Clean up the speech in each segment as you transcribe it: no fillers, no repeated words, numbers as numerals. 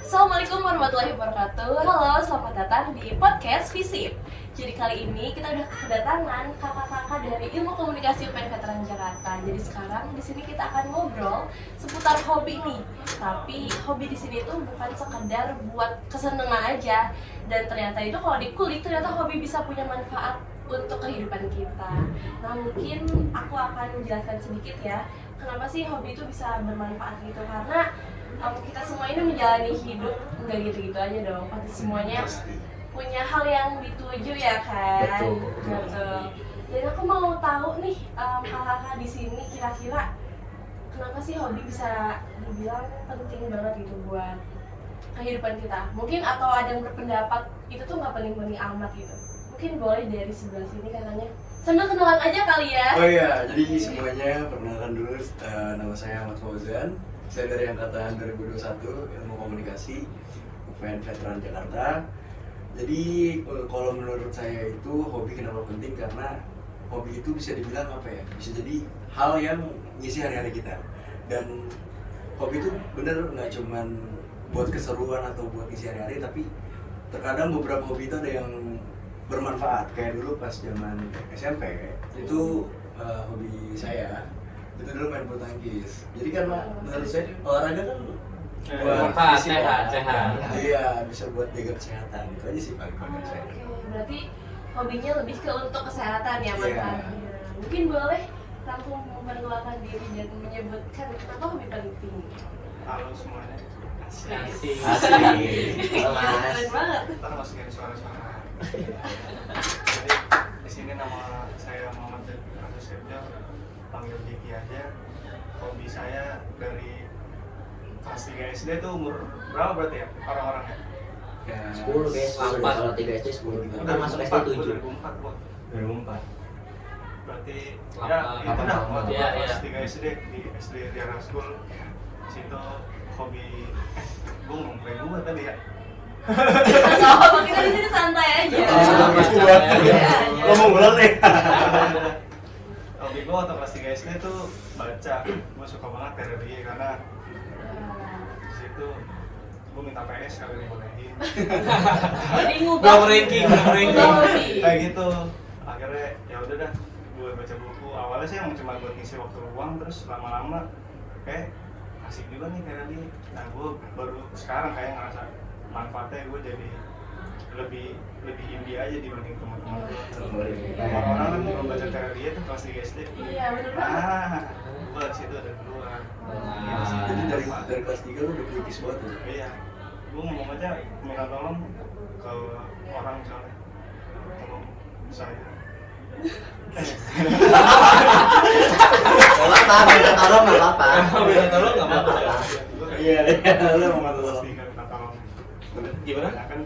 Assalamualaikum warahmatullahi wabarakatuh. Halo, selamat datang di podcast Visip. Jadi kali ini kita udah kedatangan kakak-kakak dari Ilmu Komunikasi UPN Veteran Jakarta. Jadi sekarang di sini kita akan ngobrol seputar hobi nih. Tapi hobi di sini itu bukan sekedar buat kesenangan aja. Dan ternyata itu kalau dikulik ternyata hobi bisa punya manfaat untuk kehidupan kita. Nah, mungkin aku akan menjelaskan sedikit ya. Kenapa sih hobi itu bisa bermanfaat gitu? Karena kita semua ini menjalani hidup nggak gitu-gitu aja dong, pasti semuanya punya hal yang dituju ya kan. Betul. Dan aku mau tahu nih kakak-kakak di sini kira-kira kenapa sih hobi bisa dibilang penting banget gitu buat kehidupan kita? Mungkin atau ada yang berpendapat itu tuh nggak penting-penting amat gitu. Mungkin boleh dari sebelah sini katanya. Sambil kenalan aja kali ya. Oh iya, jadi semuanya perkenalkan dulu, nama saya Ahmad Fauzan. Saya dari angkatan 2021 Ilmu Komunikasi UPN Veteran Jakarta. Jadi kalau menurut saya itu hobi kenapa penting, karena hobi itu bisa dibilang apa ya, bisa jadi hal yang ngisi hari-hari kita. Dan hobi itu bener nggak cuman buat keseruan atau buat ngisi hari-hari, tapi terkadang beberapa hobi itu ada yang bermanfaat. Kayak dulu pas zaman SMP itu hobi saya itu dulu main bulu tangkis. Jadi kan menurut saya olahraga kan buat sehat. Iya, bisa buat jaga kesehatan. Itu aja sih paling penting saya. Berarti hobinya lebih ke untuk kesehatan ya manfaatnya. Mungkin boleh langsung memperkenalkan diri dan menyebutkan kenapa hobi penting. Halo semuanya. Asik. Keren banget. Ntar masukin suara-suara. Jadi di sini nama saya Muhammad Agus Septian, panggil Diki aja. Hobi saya dari kelas 3 SD tuh umur berapa berarti ya orang-orangnya? Ya, 10 guys, kalau 3 SD 10 juga. Udah masuk SD 7. 2004 gua. 2004. Berarti Delapan, ya itu dah delapan. waktu kelas 3 SD di SD Tiara School. Situ hobi gua ngomongin gua tadi ya. Nggak apa-apa, kita di sini santai aja. Ngomong ulang nih. Hobi gue waktu kelas 3 SD tuh baca. Gue suka banget Terelie karena di situ gue minta PS kali dibolehin. Jadi ngubah ranking. hobi. Kayak gitu. Akhirnya ya udah dah, gue baca buku. Awalnya sih emang cuma buat ngisi waktu luang, terus lama-lama kayak asik juga nih Terelie. Nah gue baru sekarang kayak ngerasa manfaatnya. Gue jadi lebih indie aja dibanding teman-teman gue. Orang-orang kan belum baca Terelie tuh kelas 3 SD. Iya, bener banget. Nah, gue di situ ada duluan. Jadi dari kelas 3 lu udah pelukis banget tuh. Iya, gue ngomong aja minta tolong ke orang misalnya, tolong saya. Minta tolong nggak apa-apa. Minta tolong nggak apa-apa. Iya, lu mau minta tolong. Minta tolong. Gimana? Ya kan?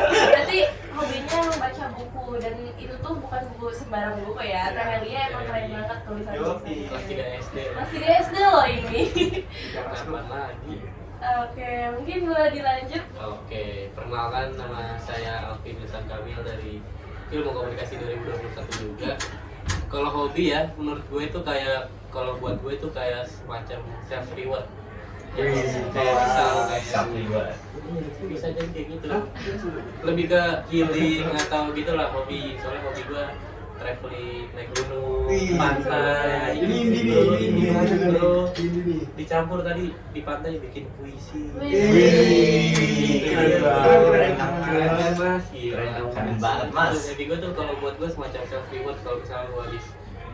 Berarti hobinya membaca buku dan itu tuh bukan buku sembarang buku ya. Terelie emang keren banget tulisannya. Kelas 3 SD. Kelas 3 SD loh ini. Kapan lagi? Oke, mungkin boleh dilanjut. Oke, perkenalkan nama saya Alvin Hasan Kamil dari Ilmu Komunikasi 2021 juga. Kalau hobi ya, menurut gue itu kayak, kalau buat gue itu kayak semacam self reward. Ya, kayak bisa jadi kayak gitu. Lebih ke healing atau gitulah hobi. Soalnya hobi gue traveling, naik gunung, pantai, ini bro. Dicampur tadi di pantai bikin puisi. Keren banget, Mas. Jadi gue tuh kalau buat gue semacam self reward kalau misalnya gue habis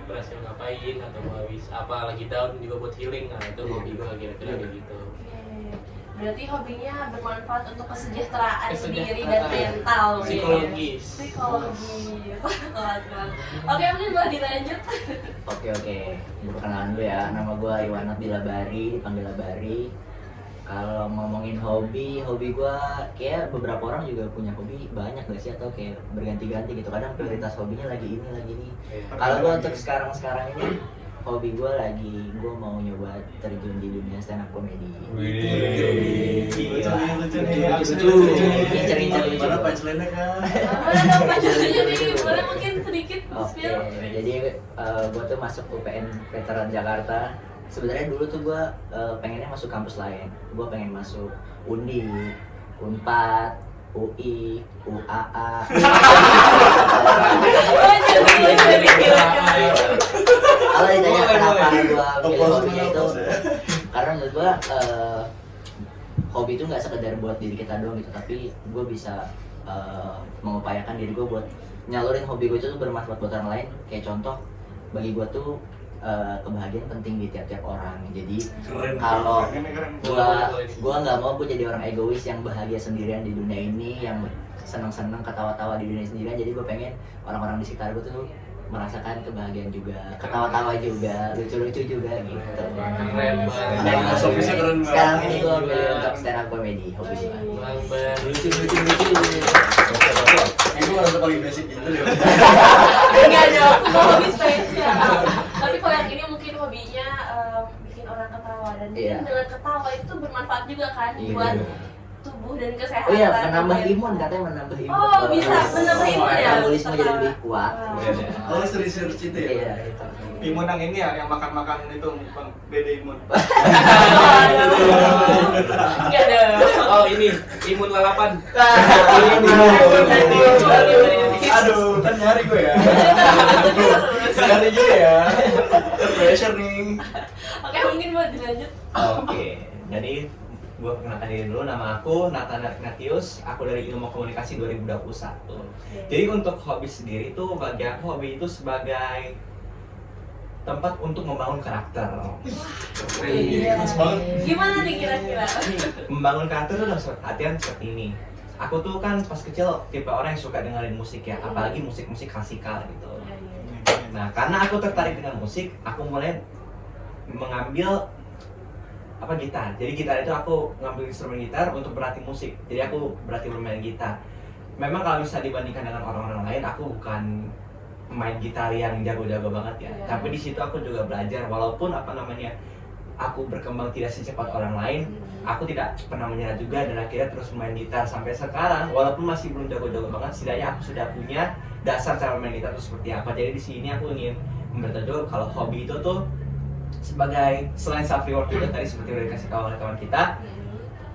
berhasil ngapain atau gue habis apa lagi down juga buat healing. Nah itu hobi gue kira-kira kayak gitu. Berarti hobinya bermanfaat untuk kesejahteraan diri dan Kesejahteraan. mental. Psikologis. Psikologis. Kelas. Oke, mungkin boleh dilanjut. Oke, perkenalan dulu ya. Nama gue Iwan Abdillah Bari, dipanggil Bari. Kalau ngomongin hobi gue kayak beberapa orang juga punya hobi banyak gak sih, atau kayak berganti-ganti gitu. Kadang prioritas hobinya lagi ini. Kalau gue untuk sekarang ini hobi gue mau nyoba terjun di dunia stand up comedy. Lucu nih. Incer-incer lucu. Mana punchline-nya kan? Mana dong pacarnya nih? Boleh mungkin sedikit Oke, spill? jadi gue tuh masuk UPN Veteran Jakarta. Sebenarnya dulu tuh gue pengennya masuk kampus lain. Gue pengen masuk Undi, Unpad, UI, UAA. Kalau ditanya kenapa gue pilih hobinya itu, karena menurut gue hobi itu nggak sekedar buat diri kita doang gitu, tapi gue bisa mengupayakan diri gue buat nyalurin hobi gue itu tuh bermanfaat buat orang lain. Kayak contoh, bagi gue tuh kebahagiaan penting di tiap-tiap orang. Jadi Keren. kalau Keren. gua nggak mau gue jadi orang egois yang bahagia sendirian di dunia ini, yang senang-senang ketawa-tawa di dunia sendirian. Jadi gue pengen orang-orang di sekitar gue tuh merasakan kebahagiaan juga, ketawa-tawa juga, lucu-lucu juga gitu. Keren banget. Makanya Hobinya keren banget. sekarang ini gue pilih untuk stand up comedy, hobi gue. Bang Bar. Lucu. Ini gue merasa paling basic gitu deh. Enggak dong, semua hobi spesial. Tapi kalau yang ini mungkin hobinya bikin orang ketawa, dan mungkin Iya. dengan ketawa itu bermanfaat juga kan Iya. buat tubuh dan kesehatan. Oh iya, menambah imun, katanya menambah imun. Oh, bisa menambah imun ya. Metabolisme jadi lebih kuat. Wah. Oh, research itu ya? Iya, itu. Imun yang ini ya, yang makan-makan itu bang, beda imun. Enggak dong. Oh ini imun lalapan. Aduh, kan nyari gue ya. Nyari juga ya. Pressure nih. Oke, mungkin mau dilanjut. Oke, jadi gue perkenalkan diri dulu, nama aku Nathan Ignatius, aku dari Ilmu Komunikasi 2021. Jadi untuk hobi sendiri tuh, bagi aku hobi itu sebagai tempat untuk membangun karakter. Iya. Mas banget. Gimana nih kira-kira? Membangun karakter itu dalam artian seperti ini. Aku tuh kan pas kecil tipe orang yang suka dengerin musik ya, apalagi musik-musik klasikal gitu. Nah, karena aku tertarik dengan musik, aku mulai mengambil gitar. Jadi gitar itu aku ngambil instrumen gitar untuk berlatih musik. Jadi aku berlatih bermain gitar. Memang kalau bisa dibandingkan dengan orang-orang lain, aku bukan main gitar yang jago-jago banget ya. Iya. Tapi di situ aku juga belajar, walaupun aku berkembang tidak secepat orang lain, aku tidak pernah menyerah juga dan akhirnya terus main gitar sampai sekarang. Walaupun masih belum jago-jago banget, setidaknya aku sudah punya dasar cara main gitar itu seperti apa. Jadi di sini aku ingin memberitahu kalau hobi itu tuh sebagai selain self reward juga tadi seperti yang dikasih tahu oleh kawan kita,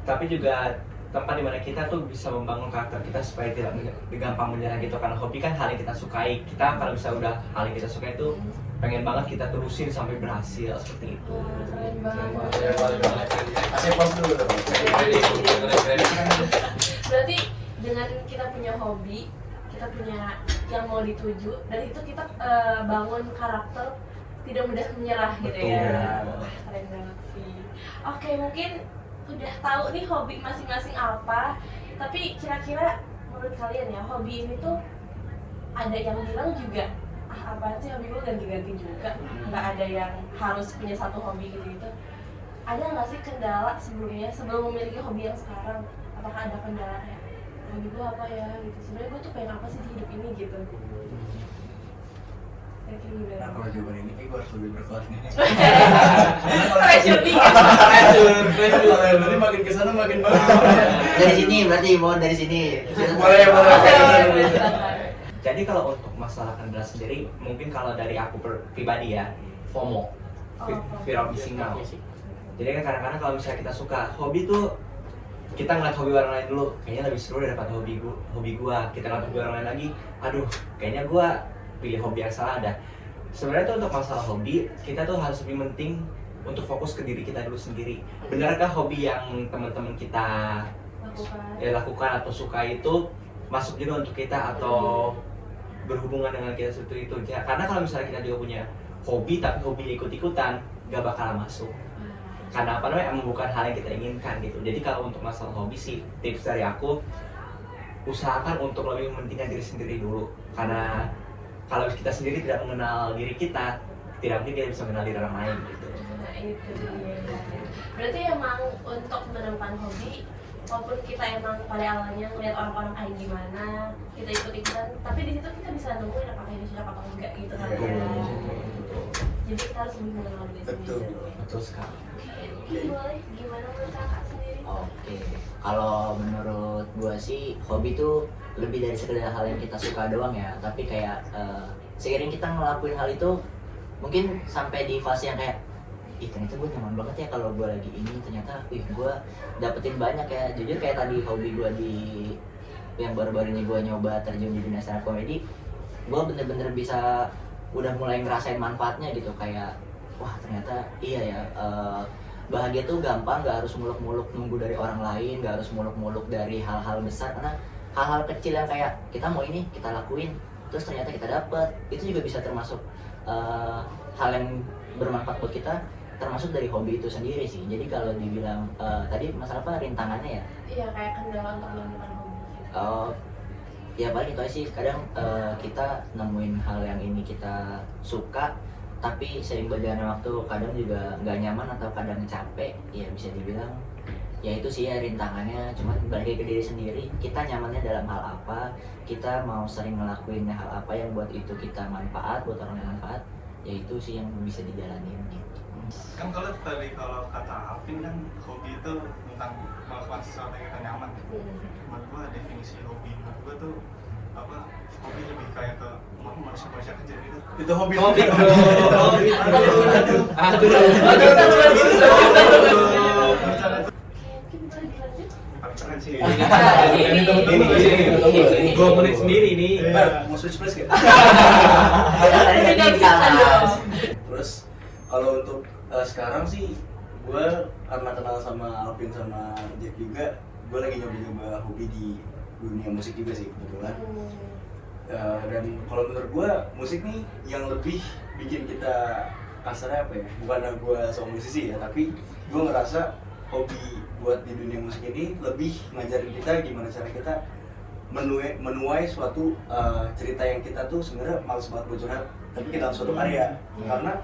tapi juga tempat dimana kita tuh bisa membangun karakter kita supaya tidak gampang menyerah gitu. Karena hobi kan hal yang kita sukai. Kita kalau bisa udah hal yang kita sukai itu pengen banget kita terusin sampai berhasil seperti itu. Keren banget. Kasih pos dulu dong. Berarti dengan kita punya hobi, kita punya yang mau dituju, dan itu kita bangun karakter, tidak mudah menyerah gitu ya. Betul. Wah, keren banget sih. Oke, mungkin udah tahu nih hobi masing-masing apa, tapi kira-kira menurut kalian ya, hobi ini tuh ada yang bilang juga apa sih hobi gue ganti-ganti juga, nggak ada yang harus punya satu hobi gitu-gitu. Ada nggak sih kendala sebelumnya, sebelum memiliki hobi yang sekarang? Apakah ada kendala kayak hobi gue apa ya gitu, sebenarnya gue tuh pengen apa sih di hidup ini gitu. Kayak gimana? Nah, kalau jawaban ini kayak gue harus lebih berkelas nih. Pressure dikit. Kalau yang berarti makin kesana makin bagus. Dari sini berarti mau dari sini. Boleh. Jadi kalau untuk masalah kendala sendiri, mungkin kalau dari aku pribadi ya, FOMO, fear of missing out. Jadi kan kadang-kadang kalau misalnya kita suka hobi tuh, kita ngeliat hobi orang lain dulu, kayaknya lebih seru daripada hobi gua. Kita ngeliat hobi orang lain lagi, aduh, kayaknya gua pilih hobi yang salah dah. Sebenarnya tuh untuk masalah hobi, kita tuh harus lebih penting untuk fokus ke diri kita dulu sendiri. Benarkah hobi yang teman-teman kita lakukan atau suka itu masuk juga untuk kita atau berhubungan dengan kita seperti itu? Karena kalau misalnya kita juga punya hobi tapi hobinya ikut-ikutan, gak bakalan masuk. karena apa namanya emang bukan hal yang kita inginkan gitu. Jadi kalau untuk masalah hobi sih tips dari aku, usahakan untuk lebih mementingkan diri sendiri dulu, karena kalau kita sendiri tidak mengenal diri kita, tidak mungkin kita bisa mengenal diri orang lain gitu. Nah itu dia. Berarti emang untuk menemukan hobi, walaupun kita emang pada awalnya ngeliat orang-orang kayak gimana, kita ikut-ikutan, tapi di situ kita bisa nemuin apakah ini cocok apa enggak gitu kan ya. Jadi kita harus lebih mengenal diri Betul. sendiri. Betul sekali. Oke, boleh gimana menurut kakak sendiri? Oke, kalau menurut gua sih hobi tuh lebih dari sekedar hal yang kita suka doang ya, tapi kayak seiring kita ngelakuin hal itu mungkin sampai di fase yang kayak ih ternyata gue nyaman banget ya kalau gue lagi ini, ternyata gue dapetin banyak ya. Jujur kayak tadi hobi gue di yang baru-baru ini gue nyoba terjun di dunia stand up comedy, gue bener-bener bisa udah mulai ngerasain manfaatnya gitu, kayak wah ternyata iya ya, bahagia tuh gampang, gak harus muluk-muluk nunggu dari orang lain, gak harus muluk-muluk dari hal-hal besar, karena hal-hal kecil yang kayak kita mau ini kita lakuin terus ternyata kita dapet, itu juga bisa termasuk hal yang bermanfaat buat kita, termasuk dari hobi itu sendiri sih. Jadi kalau dibilang tadi masalah apa rintangannya ya? Iya, kayak kendala untuk menemukan hobi. Ya paling itu aja sih, kadang kita nemuin hal yang ini kita suka, tapi sering berjalannya waktu kadang juga nggak nyaman atau kadang capek, ya bisa dibilang ya itu sih ya rintangannya. Cuma balik ke diri sendiri, kita nyamannya dalam hal apa, kita mau sering ngelakuin hal apa yang buat itu kita manfaat, buat orang yang manfaat, ya itu sih yang bisa dijalanin gitu. Kan kalau tadi kalau kata Alvin kan hobi itu tentang melakukan sesuatu yang kita nyaman. Menurut gua definisi hobi menurut gua tuh apa, hobi lebih kayak ke manusia kecil gitu. Itu hobi. Hobi bro. Aduh. Mungkin boleh dilanjut? Paling keren sih. Ini 2 menit sendiri nih. Mau switch place gak? Tidak bisa dong. Terus kalau untuk sekarang sih gue karena kenal sama Alvin sama Jack juga, gue lagi nyoba hobi di dunia musik juga sih kebetulan. Dan kalau menurut gue musik nih yang lebih bikin kita kasarnya apa ya, bukannya gue seorang musisi ya, tapi gue ngerasa hobi buat di dunia musik ini lebih ngajarin kita gimana cara kita menuai suatu cerita yang kita tuh sebenarnya males banget buat curhat, tapi kita harus suatu karya. Karena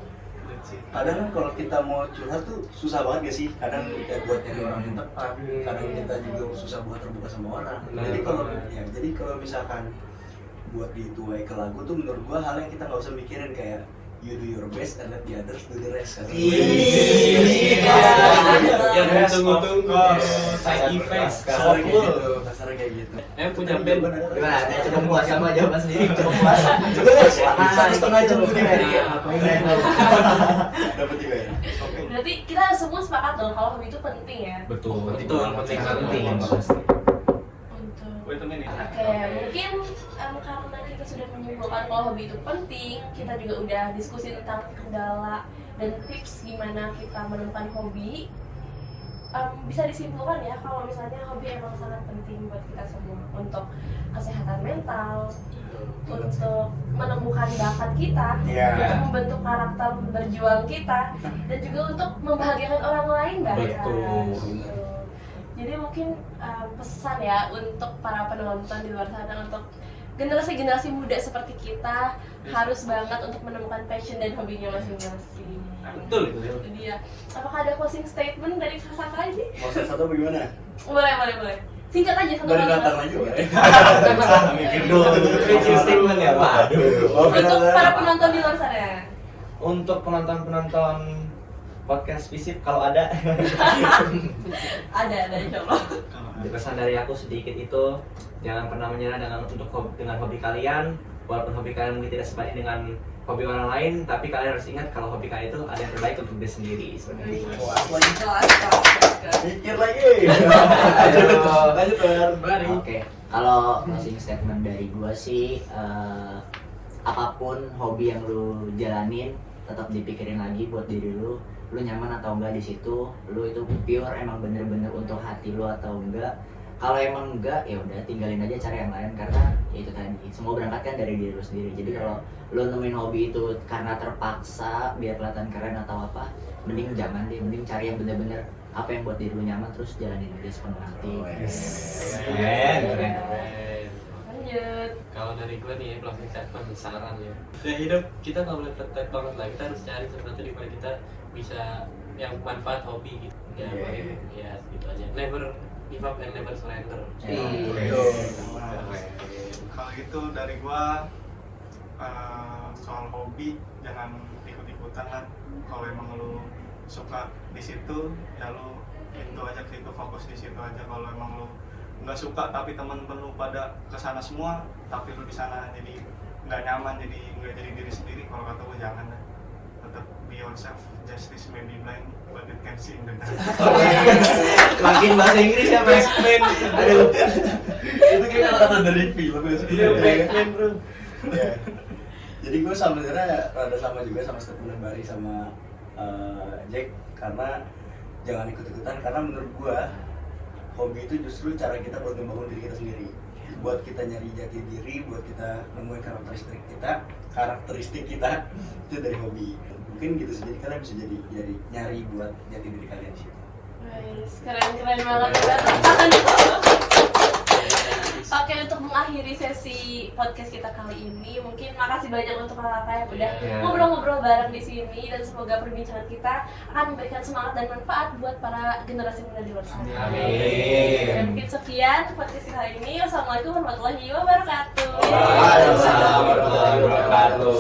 kadang kan kalau kita mau curhat tuh susah banget gak sih? Kadang kita buat nyari orang yang tepat, kadang kita juga susah buat terbuka sama orang. Jadi kalau misalkan buat dituai ke lagu tuh menurut gua hal yang kita nggak usah mikirin, kayak you do your best and let the others do the rest. Yang tunggu-tunggu side effect Kasarnya kayak gitu. punya band Gimana? Ada cukup puas sama jawaban sendiri, cukup puas. Satu setengah jam begini ya. Dapat juga ya. Berarti kita semua sepakat dong kalau hobi itu penting ya. Betul. penting Untuk Gue temenin ya. Oke, mungkin karena kita sudah menyimpulkan kalau hobi itu penting, kita juga udah diskusi tentang kendala dan tips gimana kita menemukan hobi. Bisa disimpulkan ya kalau misalnya hobi emang sangat penting buat kita semua untuk kesehatan mental, untuk menemukan bakat kita, untuk membentuk karakter berjuang kita, dan juga untuk membahagiakan orang lain bahkan. Betul. Jadi mungkin pesan ya untuk para penonton di luar sana, untuk generasi-generasi muda seperti kita harus banget untuk menemukan passion dan hobinya masing-masing. betul itu. Itu dia. Apakah ada closing statement dari kakak ini? Mau satu bagaimana? Boleh. Singkat aja satu Dari kalimat. datang aja boleh. Mikir dulu. Closing statement ya, waduh. Untuk para penonton di luar sana. Untuk penonton podcast Visip kalau ada. Ada insyaallah. Pesan dari aku sedikit itu, jangan pernah menyerah dengan hobi kalian. Walaupun hobi kalian mungkin tidak sebanding dengan hobi orang lain, tapi kalian harus ingat kalau hobi kalian itu ada yang terbaik untuk diri sendiri sebenarnya. Mikir lagi. Lanjut Bar. Oke, kalau closing statement dari gua sih, apapun hobi yang lu jalanin, tetap dipikirin lagi buat diri lu nyaman atau enggak di situ, lu itu pure emang bener-bener untuk hati lu atau enggak. Kalau emang enggak, ya udah tinggalin aja, cari yang lain, karena ya itu tadi, semua berangkat kan dari diri lu sendiri. Jadi kalau lu nemuin hobi itu karena terpaksa biar kelihatan keren atau apa, mending jangan deh, mending cari yang bener-bener apa yang buat diri lu nyaman, terus jalanin aja sepenuh hati. Keren. Lanjut. Kalau dari gue nih closing statement saran ya. Ya hidup kita nggak boleh tetap banget lah, kita harus cari sesuatu di mana kita bisa yang manfaat hobi gitu. Ya paling ya gitu aja. Never give up and never surrender. Kalau gitu dari gua soal hobi jangan ikut-ikutan lah. Kalau emang lu suka di situ ya lu itu aja, ke itu fokus di situ aja. Kalau emang lu nggak suka tapi teman-teman lu pada kesana semua tapi lu di sana jadi nggak nyaman, jadi nggak jadi diri sendiri, kalau kata gua jangan lah. Tetap be yourself. Justice may be blind but it can see in the dark. Makin bahasa Inggris ya Mas. Aduh. Itu kayak kata dari film ya. Iya, Batman bro. Ya. Jadi gue sebenarnya rada sama juga sama statement Bari sama Jack, karena jangan ikut-ikutan, karena menurut gue hobi itu justru cara kita buat membangun diri kita sendiri, buat kita nyari jati diri, buat kita nemuin karakteristik kita itu dari hobi. Mungkin gitu sih, jadi kalian bisa jadi nyari buat jati diri kalian sih. Guys, keren banget ya. Tempakan itu. Oke, untuk mengakhiri sesi podcast kita kali ini, mungkin makasih banyak untuk kakak yang udah ngobrol-ngobrol bareng di sini, dan semoga perbincangan kita akan memberikan semangat dan manfaat buat para generasi muda di luar sana. Amin. Dan mungkin sekian podcast kita hari ini. Wassalamualaikum warahmatullahi wabarakatuh. Waalaikumsalam warahmatullahi wabarakatuh.